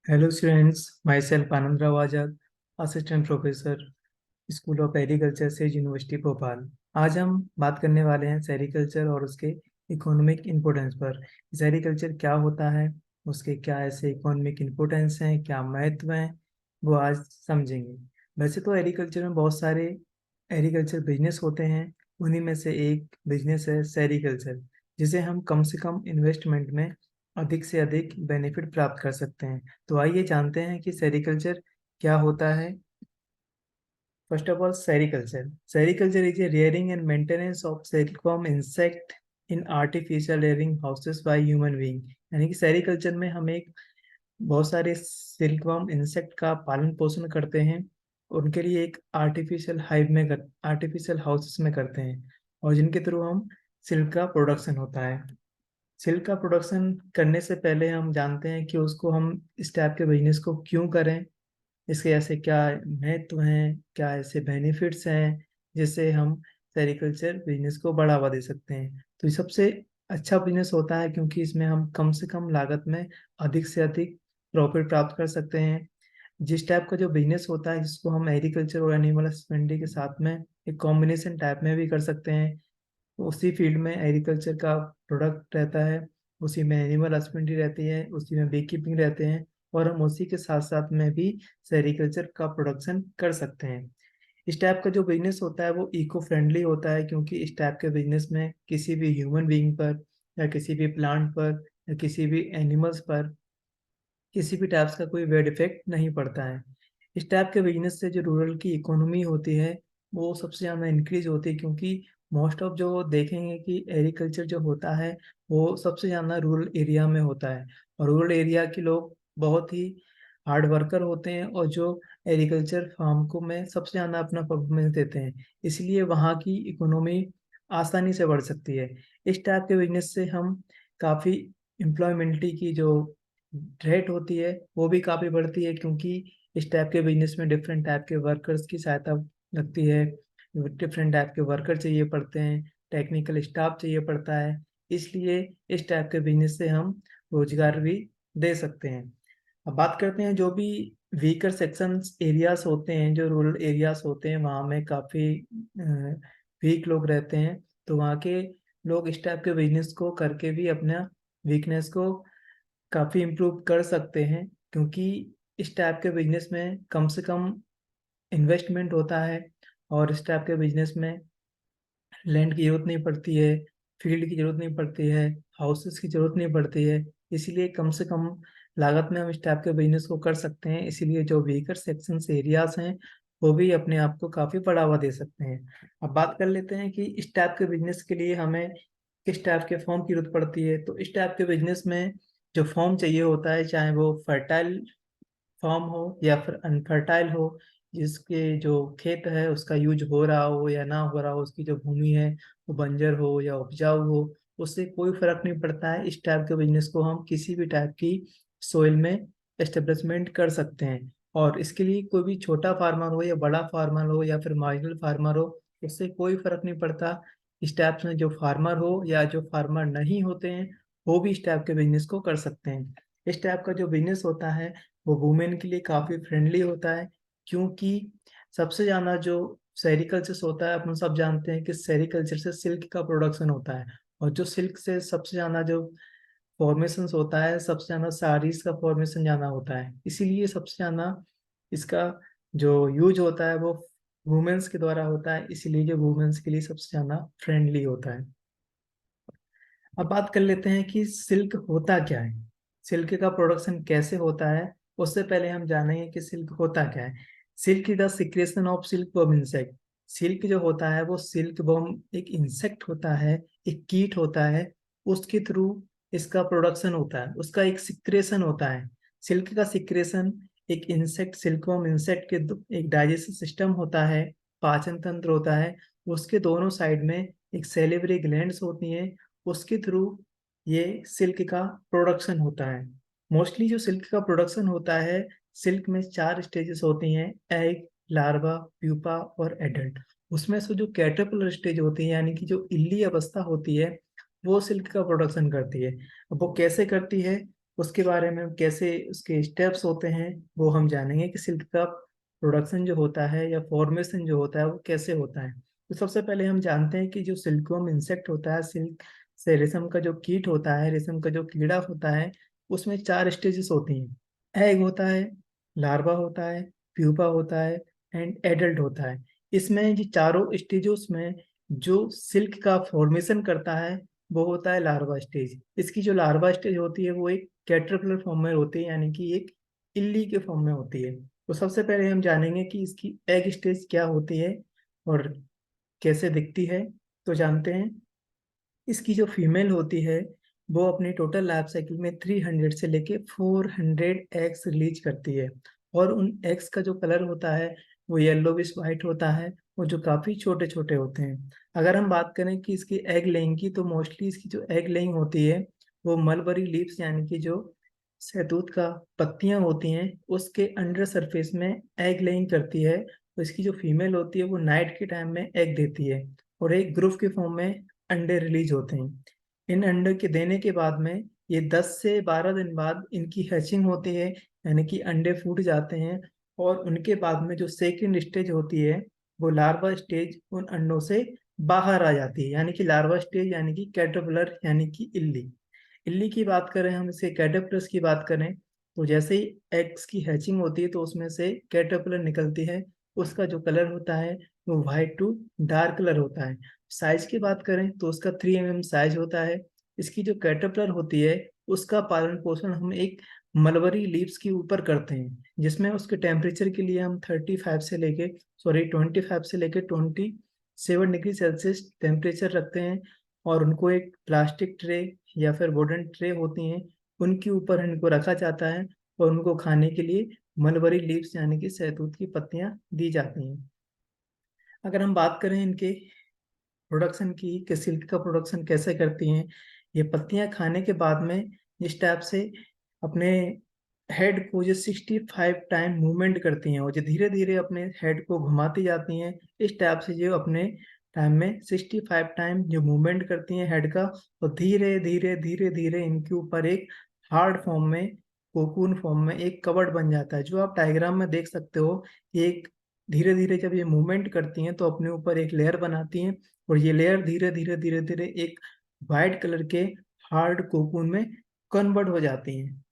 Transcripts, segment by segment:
Hello students, myself Anand Rao Azad, Assistant Professor, school of agriculture से university Bhopal. आज हम बात करने वाले हैं सेरिकल्चर और उसके इकोनॉमिक इम्पोर्टेंस पर। सेरिकल्चर क्या होता है, उसके क्या ऐसे इकोनॉमिक इम्पोर्टेंस हैं, क्या महत्व हैं, वो आज समझेंगे। वैसे तो एग्रीकल्चर में बहुत सारे एग्रीकल्चर बिजनेस होते हैं। उन्हीं में से एक बिजनेस है सेरिकल्चर, जिसे हम कम से कम इन्वेस्टमेंट में अधिक से अधिक बेनिफिट प्राप्त कर सकते हैं। तो आइए जानते हैं कि सेरिकल्चर क्या होता है। First of all, sericulture. Sericulture is a rearing and maintenance of silkworm insect in artificial rearing houses by human being। यानी कि सेरिकल्चर में हम एक बहुत सारे सिल्कवर्म इंसेक्ट का पालन पोषण करते हैं। उनके लिए एक आर्टिफिशियल हाउसेस में करते हैं, और जिनके थ्रू हम सिल्क का प्रोडक्शन होता है। सिल्क का प्रोडक्शन करने से पहले हम जानते हैं कि उसको हम इस टाइप के बिजनेस को क्यों करें, इसके ऐसे क्या महत्व हैं, क्या ऐसे बेनिफिट्स हैं जिससे हम सेरिकल्चर बिजनेस को बढ़ावा दे सकते हैं। तो ये सबसे अच्छा बिजनेस होता है क्योंकि इसमें हम कम से कम लागत में अधिक से अधिक प्रॉफिट प्राप्त कर सकते हैं। जिस टाइप का जो बिजनेस होता है, जिसको हम एग्रीकल्चर और एनिमल हस्बेंड्री के साथ में एक कॉम्बिनेशन टाइप में भी कर सकते हैं। तो उसी फील्ड में एग्रीकल्चर का प्रोडक्ट रहता है, उसी में एनिमल हस्बेंड्री रहती है, उसी में बी कीपिंग रहते हैं, और हम उसी के साथ साथ में भी सेरिकल्चर का प्रोडक्शन कर सकते हैं। इस टाइप का जो बिजनेस होता है वो इको फ्रेंडली होता है, क्योंकि इस टाइप के बिजनेस में किसी भी ह्यूमन बीइंग पर या किसी भी प्लांट पर या किसी भी एनिमल्स पर किसी भी टाइप्स का कोई बैड इफेक्ट नहीं पड़ता है। इस टाइप के बिजनेस से जो रूरल की इकोनॉमी होती है वो सबसे ज़्यादा इंक्रीज होती है, क्योंकि मोस्ट ऑफ जो देखेंगे कि एग्रीकल्चर जो होता है वो सबसे ज़्यादा रूरल एरिया में होता है। और रूरल एरिया के लोग बहुत ही हार्ड वर्कर होते हैं, और जो एग्रीकल्चर फार्म को में सबसे ज़्यादा अपना परफॉर्मेंस देते हैं, इसलिए वहाँ की इकोनॉमी आसानी से बढ़ सकती है। इस टाइप के बिजनेस से हम काफ़ी एम्प्लॉयमेंटी की जो रेट होती है वो भी काफ़ी बढ़ती है, क्योंकि इस टाइप के बिजनेस में डिफरेंट टाइप के वर्कर्स की सहायता लगती है। डिफरेंट टाइप के वर्कर चाहिए पड़ते हैं, टेक्निकल स्टाफ चाहिए पड़ता है। इसलिए इस टाइप के बिजनेस से हम रोजगार भी दे सकते हैं। अब बात करते हैं जो भी वीकर सेक्शंस एरियाज होते हैं, जो रूरल एरियाज होते हैं, वहाँ में काफ़ी वीक लोग रहते हैं। तो वहाँ के लोग इस टाइप के बिजनेस को करके भी अपना वीकनेस को काफ़ी इम्प्रूव कर सकते हैं, क्योंकि इस टाइप के बिजनेस में कम से कम इन्वेस्टमेंट होता है, और इस टाइप के बिजनेस में लैंड की जरूरत नहीं पड़ती है, फील्ड की जरूरत नहीं पड़ती है, हाउसेस की जरूरत नहीं पड़ती है। इसीलिए कम से कम लागत में हम इस टाइप के बिजनेस को कर सकते हैं। इसीलिए जो वीकर सेक्शंस एरियाज हैं वो भी अपने आप को काफ़ी बढ़ावा दे सकते हैं। अब बात कर लेते हैं कि इस टाइप के बिजनेस के लिए हमें किस टाइप के फॉर्म की जरूरत पड़ती है। तो इस टाइप के बिजनेस में जो फॉर्म चाहिए होता है, चाहे वो फर्टाइल फॉर्म हो या फिर अनफर्टाइल हो, जिसके जो खेत है उसका यूज हो रहा हो या ना हो रहा हो, उसकी जो भूमि है वो बंजर हो या उपजाऊ हो, उससे कोई फर्क नहीं पड़ता है। इस टाइप के बिजनेस को हम किसी भी टाइप की सोइल में एस्टेब्लिशमेंट कर सकते हैं। और इसके लिए कोई भी छोटा फार्मर हो या बड़ा फार्मर हो या फिर मार्जिनल फार्मर हो, उससे कोई फर्क नहीं पड़ता। इस टाइप से जो फार्मर हो या जो फार्मर नहीं होते हैं, वो भी इस टाइप के बिजनेस को कर सकते हैं। इस टाइप का जो बिजनेस होता है वो वुमेन के लिए काफ़ी फ्रेंडली होता है, क्योंकि सबसे ज़्यादा जो सेरिकल्चर होता है, अपन सब जानते हैं कि सेरिकल्चर से सिल्क का प्रोडक्शन होता है। और जो सिल्क से सबसे ज़्यादा जो फॉर्मेशन होता है, सबसे ज़्यादा साड़ीज का फॉर्मेशन ज़्यादा होता है। इसीलिए सबसे ज़्यादा इसका जो यूज होता है वो वुमेन्स के द्वारा होता है, इसीलिए जो वुमेन्स के लिए सबसे ज़्यादा फ्रेंडली होता है। अब बात कर लेते हैं कि सिल्क होता क्या है, सिल्क का प्रोडक्शन कैसे होता है। उससे पहले हम जानेंगे कि सिल्क होता क्या है। Silk is the secretion of silk worm insect. Silk जो होता है वो सिल्क वर्म एक इंसेक्ट होता है, एक कीट होता है, उसके थ्रू इसका प्रोडक्शन होता है, उसका एक सिक्रेशन होता है। सिल्क का सिक्रेशन एक इंसेक्ट, सिल्क वर्म इंसेक्ट के एक डाइजेस्टिव सिस्टम होता है, पाचन तंत्र होता है, उसके दोनों साइड में एक सेलिवरी ग्लैंड्स होती हैं, उसके थ्रू ये सिल्क का प्रोडक्शन होता है। मोस्टली जो सिल्क का प्रोडक्शन होता है, सिल्क में 4 स्टेजेस होती हैं: एग, लार्वा, प्यूपा और एडल्ट। उसमें से जो कैटरपिलर स्टेज होती है, यानी कि जो इल्ली अवस्था होती है, वो सिल्क का प्रोडक्शन करती है। अब वो कैसे करती है, उसके बारे में कैसे उसके स्टेप्स होते हैं वो हम जानेंगे कि सिल्क का प्रोडक्शन जो होता है या फॉर्मेशन जो होता है वो कैसे होता है। तो सबसे पहले हम जानते हैं कि जो सिल्कवर्म इंसेक्ट होता है, सिल्क से रेशम का जो कीट होता है, रेशम का जो कीड़ा होता है, उसमें 4 स्टेजेस होती हैं। एग होता है, लार्वा होता है, प्यूपा होता है एंड एडल्ट होता है। इसमें ये चारों स्टेजों में जो सिल्क का फॉर्मेशन करता है वो होता है लार्वा स्टेज। इसकी जो लार्वा स्टेज होती है वो एक कैटरपिलर फॉर्म में होती है, यानी कि एक इल्ली के फॉर्म में होती है। तो सबसे पहले हम जानेंगे कि इसकी एग स्टेज क्या होती है और कैसे दिखती है। तो जानते हैं, इसकी जो फीमेल होती है वो अपनी टोटल लाइफ साइकिल में 300 से लेके 400 एग्स रिलीज करती है। और उन एग्स का जो कलर होता है वो येलोविश वाइट होता है, और जो काफ़ी छोटे छोटे होते हैं। अगर हम बात करें कि इसकी एग लेइंग की, तो मोस्टली इसकी जो एग लेइंग होती है वो मलबरी लीव्स यानी कि जो शहतूत का पत्तियां होती हैं उसके अंडर सरफेस में एग लेइंग करती है। तो इसकी जो फीमेल होती है वो नाइट के टाइम में एग देती है और एक ग्रुप के फॉर्म में अंडे रिलीज होते हैं। इन अंडे के देने के बाद में ये 10 से 12 दिन बाद इनकी हैचिंग होती है, यानी कि अंडे फूट जाते हैं। और उनके बाद में जो सेकंड स्टेज होती है वो लार्वा स्टेज उन अंडों से बाहर आ जाती है, यानी कि लार्वा स्टेज यानी कि कैटरपिलर यानी कि इल्ली। इल्ली की बात करें, हम इसके कैटरपिलर्स की बात करें, तो जैसे ही एग्स की हैचिंग होती है तो उसमें से कैटरपिलर निकलती है। उसका जो कलर होता है वो वाइट टू डार्क कलर होता है। साइज की बात करें तो उसका 3 mm साइज होता है। इसकी जो कैटरपिलर होती है उसका पालन पोषण हम एक मलबरी लीव्स के ऊपर करते हैं, जिसमें उसके टेम्परेचर के लिए हम 25 से लेके 27 डिग्री सेल्सियस टेम्परेचर रखते हैं। और उनको एक प्लास्टिक ट्रे या फिर वुडन ट्रे होती हैं उनके ऊपर इनको रखा जाता है, और उनको खाने के लिए मलबरी लीव्स यानी कि सहतूत की पत्तियां दी जाती हैं। अगर हम बात करें इनके प्रोडक्शन की कि सिल्क का प्रोडक्शन कैसे करती हैं, ये पत्तियां खाने के बाद में इस टाइप से अपने हेड को जो 65 टाइम मूवमेंट करती हैं, और जो धीरे धीरे अपने हेड को घुमाती जाती हैं। इस टाइप से जो अपने टाइम में 65 टाइम जो मूवमेंट करती हैं हेड का, तो धीरे धीरे धीरे धीरे इनके ऊपर एक हार्ड फॉर्म में, कोकून फॉर्म में एक कवर्ड बन जाता है, जो आप डायग्राम में देख सकते हो। एक धीरे धीरे जब ये मूवमेंट करती हैं तो अपने ऊपर एक लेयर बनाती हैं, और ये लेयर धीरे धीरे धीरे धीरे एक वाइट कलर के हार्ड कोकून में कन्वर्ट हो जाती हैं।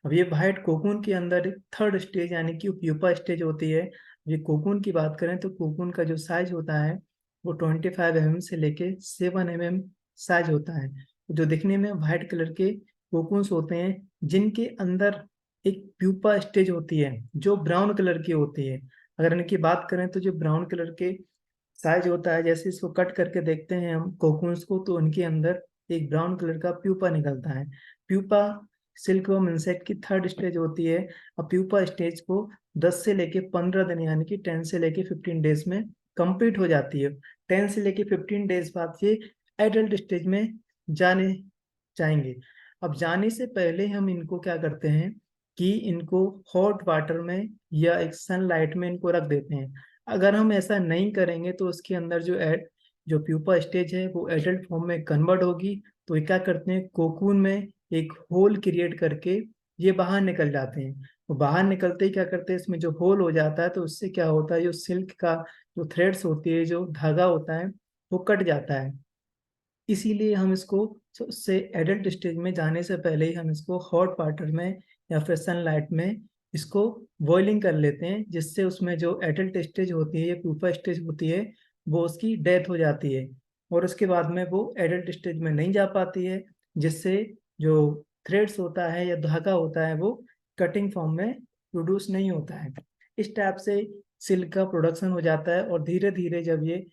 अब ये वाइट कोकून के अंदर एक थर्ड स्टेज यानी कि प्यूपा स्टेज होती है। ये कोकून की बात करें तो कोकून का जो साइज होता है वो 25 mm से लेके 7 mm साइज होता है, जो दिखने में वाइट कलर के कोकून्स होते हैं, जिनके अंदर एक प्यूपा स्टेज होती है जो ब्राउन कलर की होती है। अगर इनकी बात करें तो जो ब्राउन कलर के साइज होता है, जैसे इसको कट करके देखते हैं हम कोकून्स को, तो उनके अंदर एक ब्राउन कलर का प्यूपा निकलता है। प्यूपा सिल्कवर्म इंसेक्ट की थर्ड स्टेज होती है। अब प्यूपा स्टेज को 10 से लेके 15 दिन यानी कि 10 से लेके 15 डेज में कंप्लीट हो जाती है। 10 से लेके 15 डेज बाद ये एडल्ट स्टेज में जाने जाएंगे। अब जाने से पहले हम इनको क्या करते हैं कि इनको हॉट वाटर में या एक सनलाइट में इनको रख देते हैं। अगर हम ऐसा नहीं करेंगे तो उसके अंदर जो प्यूपा स्टेज है वो एडल्ट फॉर्म में कन्वर्ट होगी। तो ये क्या करते हैं, कोकून में एक होल क्रिएट करके ये बाहर निकल जाते हैं। तो बाहर निकलते ही क्या करते हैं, इसमें जो होल हो जाता है तो उससे क्या होता है, जो सिल्क का जो थ्रेड्स होती है, जो धागा होता है वो कट जाता है। इसीलिए हम इसको उससे एडल्ट स्टेज में जाने से पहले ही हम इसको हॉट वाटर में या फिर सनलाइट में इसको बॉइलिंग कर लेते हैं, जिससे उसमें जो एडल्ट स्टेज होती है या प्यूपा स्टेज होती है वो उसकी डेथ हो जाती है, और उसके बाद में वो एडल्ट स्टेज में नहीं जा पाती है, जिससे जो थ्रेड्स होता है या धागा होता है वो कटिंग फॉर्म में प्रोड्यूस नहीं होता है। इस टाइप से सिल्क का प्रोडक्शन हो जाता है, और धीरे धीरे जब ये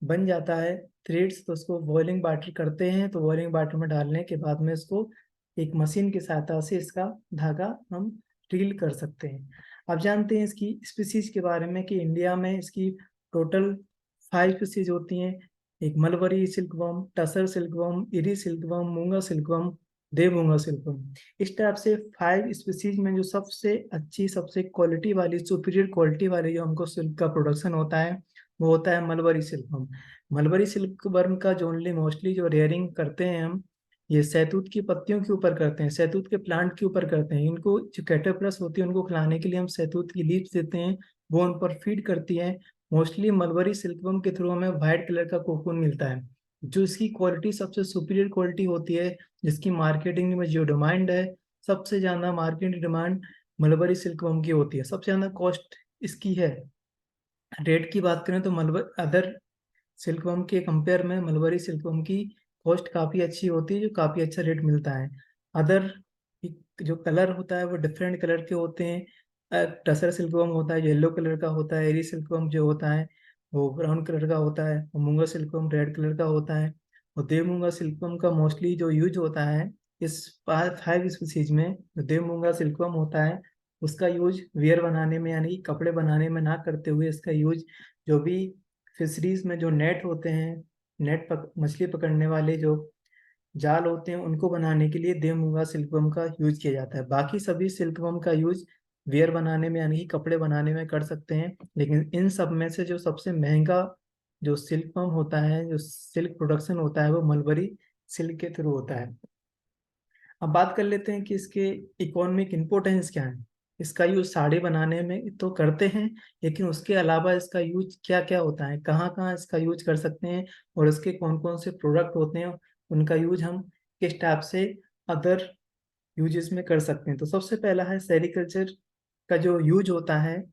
बन जाता है थ्रेड्स, तो उसको बॉइलिंग वाटर करते हैं। तो बॉइलिंग वाटर में डालने के बाद में इसको एक मशीन की सहायता से इसका धागा हम रील कर सकते हैं। अब जानते हैं इसकी स्पीसीज के बारे में कि इंडिया में इसकी टोटल 5 स्पीसीज होती हैं। एक mulberry silkworm, tussar silkworm, eri silkworm, मूंगा सिल्कवर्म, देवमूंगा सिल्कवर्म। इस टाइप से 5 स्पीसीज में जो सबसे अच्छी, सबसे क्वालिटी वाली, सुपीरियर क्वालिटी वाली जो हमको सिल्क का प्रोडक्शन होता है वो होता है मलबरी सिल्कवर्म। मलबरी सिल्कवर्म का जो ओनली मोस्टली जो रेयरिंग करते हैं हम ये शहतूत की पत्तियों के ऊपर करते हैं, शहतूत के प्लांट के ऊपर करते हैं। इनको जो कैटरपिलर्स होती है उनको खिलाने के लिए हम शहतूत की लीव्स देते हैं, वो उन पर फीड करती है। मोस्टली मलबरी सिल्कवर्म के थ्रू हमें व्हाइट कलर का कोकून मिलता है, जो इसकी क्वालिटी सबसे सुपीरियर क्वालिटी होती है, जिसकी मार्केटिंग में जो डिमांड है, सबसे ज़्यादा मार्केट डिमांड मलबरी सिल्कवर्म की होती है, सबसे ज़्यादा कॉस्ट इसकी है। रेट की बात करें तो मलबर अदर सिल्कवर्म के कंपेयर में मलबरी सिल्कवर्म की कॉस्ट काफ़ी अच्छी होती है, जो काफ़ी अच्छा रेट मिलता है। अदर जो कलर होता है वो डिफरेंट कलर के होते हैं। टसर सिल्कवर्म होता है, येलो कलर का होता है। एरी सिल्कवर्म जो होता है वो ब्राउन कलर का होता है, और मूंगा सिल्कवर्म रेड कलर का होता है। और देव मूंगा सिल्कवर्म का मोस्टली जो यूज होता है इस 5 स्पीसीज में, जो देव मूंगा सिल्कवर्म होता है उसका यूज वियर बनाने में यानी कि कपड़े बनाने में ना करते हुए, इसका यूज जो भी फिशरीज में जो नेट होते हैं, मछली पकड़ने वाले जो जाल होते हैं उनको बनाने के लिए देवमुगा सिल्कवर्म का यूज किया जाता है। बाकी सभी सिल्कवर्म का यूज वियर बनाने में यानी कि कपड़े बनाने में कर सकते हैं, लेकिन इन सब में से जो सबसे महंगा जो सिल्कवर्म होता है, जो सिल्क प्रोडक्शन होता है, वो मलबरी सिल्क के थ्रू होता है। अब बात कर लेते हैं कि इसके इकोनॉमिक इम्पोर्टेंस क्या है। इसका यूज साड़ी बनाने में तो करते हैं, लेकिन उसके अलावा इसका यूज क्या क्या होता है, कहाँ कहाँ इसका यूज कर सकते हैं, और इसके कौन कौन से प्रोडक्ट होते हैं, उनका यूज हम किस टाइप से अदर यूजेस में कर सकते हैं। तो सबसे पहला है सेरिकल्चर का जो यूज होता है,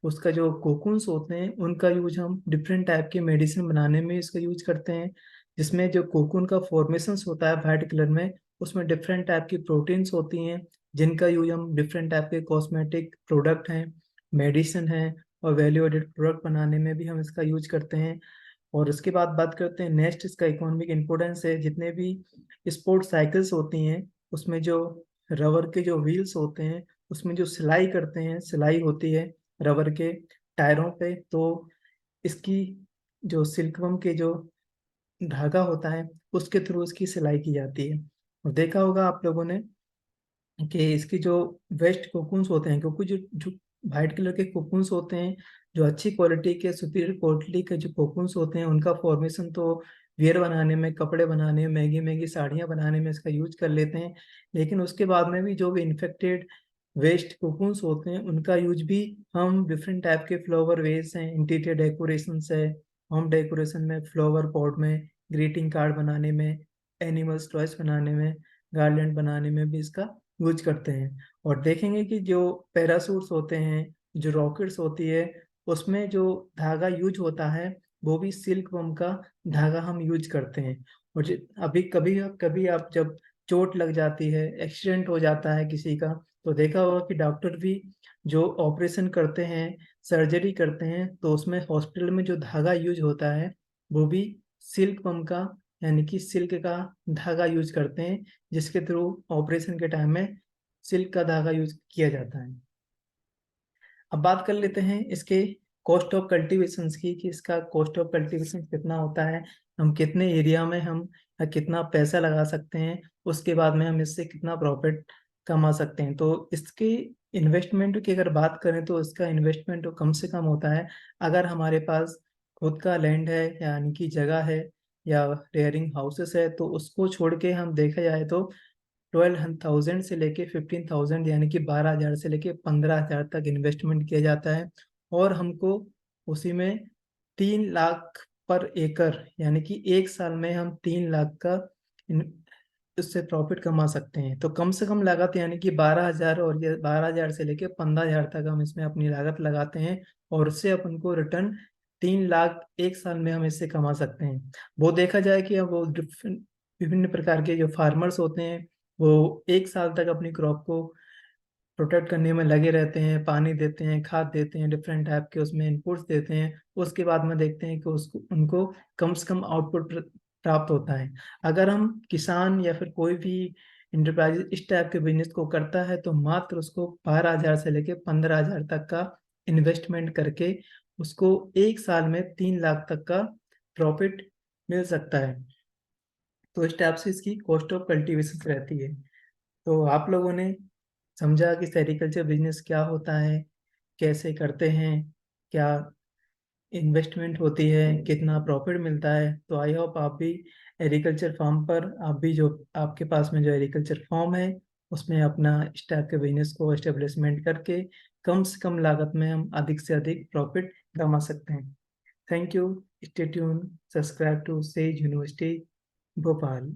उसका जो कोकून्स होते हैं उनका यूज हम डिफरेंट टाइप के मेडिसिन बनाने में इसका यूज करते हैं। जिसमें जो कोकून का फॉर्मेशंस होता है वाइट कलर में, उसमें डिफरेंट टाइप की प्रोटीन्स होती हैं, जिनका यूज हम डिफरेंट टाइप के कॉस्मेटिक प्रोडक्ट हैं, मेडिसिन हैं, और वैल्यू एडेड प्रोडक्ट बनाने में भी हम इसका यूज करते हैं। और उसके बाद बात करते हैं नेक्स्ट, इसका इकोनॉमिक इम्पोर्टेंस है। जितने भी स्पोर्ट साइकिल्स होती हैं उसमें जो रबर के जो व्हील्स होते हैं, उसमें जो सिलाई करते हैं, सिलाई होती है रबर के टायरों पे, तो इसकी जो सिल्कवर्म के जो धागा होता है उसके थ्रू इसकी सिलाई की जाती है। और देखा होगा आप लोगों ने कि इसकी जो वेस्ट कोकून्स होते हैं, क्योंकि जो जो वाइट कलर के कोकून्स होते हैं, जो अच्छी क्वालिटी के सुपीरियर क्वालिटी के जो कोकून्स होते हैं उनका फॉर्मेशन तो वियर बनाने में, कपड़े बनाने में, महंगी महंगी साड़ियाँ बनाने में इसका यूज कर लेते हैं। लेकिन उसके बाद में भी जो भी इन्फेक्टेड वेस्ट कोकून्स होते हैं उनका यूज भी हम डिफरेंट टाइप के फ्लावर वेस हैं, इंटीरियर डेकोरेशन है, होम डेकोरेशन में, फ्लावर पॉट में, ग्रीटिंग कार्ड बनाने में, एनिमल्स टॉयस बनाने में, गार्लैंड बनाने में भी इसका यूज करते हैं। और देखेंगे कि जो पैरासूट्स होते हैं, जो रॉकेट्स होती है, उसमें जो धागा यूज होता है वो भी सिल्क वर्म का धागा हम यूज करते हैं। और अभी कभी कभी आप जब चोट लग जाती है, एक्सीडेंट हो जाता है किसी का, तो देखा होगा कि डॉक्टर भी जो ऑपरेशन करते हैं, सर्जरी करते हैं, तो उसमें हॉस्पिटल में जो धागा यूज होता है वो भी सिल्क वर्म का यानी कि सिल्क का धागा यूज करते हैं, जिसके थ्रू ऑपरेशन के टाइम में सिल्क का धागा यूज किया जाता है। अब बात कर लेते हैं इसके कॉस्ट ऑफ कल्टीवेशन की, कि इसका कॉस्ट ऑफ कल्टीवेशन कितना होता है, हम कितने एरिया में हम कितना पैसा लगा सकते हैं, उसके बाद में हम इससे कितना प्रॉफिट कमा सकते हैं। तो इसके इन्वेस्टमेंट की अगर बात करें तो इसका इन्वेस्टमेंट तो कम से कम होता है। अगर हमारे पास खुद का लैंड है यानी कि जगह है, या रेयरिंग हाउसेस है, तो उसको छोड़ के हम देखा जाए तो 12,000 से लेके 15,000 यानी कि 12,000 से लेके 15,000 तक इन्वेस्टमेंट किया जाता है। और हमको उसी में 3 लाख पर एकड़ यानी कि एक साल में हम 3 लाख का उससे प्रॉफिट कमा सकते हैं। तो कम से कम लागत यानी कि 12,000, और ये 12,000 से लेके 15,000 तक हम इसमें अपनी लागत लगाते हैं, और उससे अपन को रिटर्न 3 लाख एक साल में हम इससे कमा सकते हैं। वो देखा जाए कि अब वो विभिन्न प्रकार के जो फार्मर्स होते हैं वो एक साल तक अपनी क्रॉप को प्रोटेक्ट करने में लगे रहते हैं, पानी देते हैं, खाद देते हैं, डिफरेंट टाइप के उसमें इनपुट्स देते हैं। उसके बाद में देखते हैं कि उसको उनको कम से कम आउटपुट प्राप्त होता है। अगर हम किसान या फिर कोई भी इंटरप्राइज इस टाइप के बिजनेस को करता है तो मात्र उसको 12,000 से लेके 15,000 तक का इन्वेस्टमेंट करके उसको एक साल में 3 लाख तक का प्रॉफिट मिल सकता है। तो इस टाइप से इसकी कॉस्ट ऑफ कल्टीवेशन रहती है। तो आप लोगों ने समझा कि सेरिकल्चर बिजनेस क्या होता है, कैसे करते हैं, क्या इन्वेस्टमेंट होती है, कितना प्रॉफिट मिलता है। तो आई होप आप भी एग्रीकल्चर फार्म पर, आप भी जो आपके पास में जो एग्रीकल्चर फार्म है उसमें अपना इस टाइप के बिजनेस को एस्टेब्लिशमेंट करके कम से कम लागत में हम अधिक से अधिक प्रॉफिट कमा सकते हैं। Thank you. Stay tuned, subscribe to Sage University Bhopal.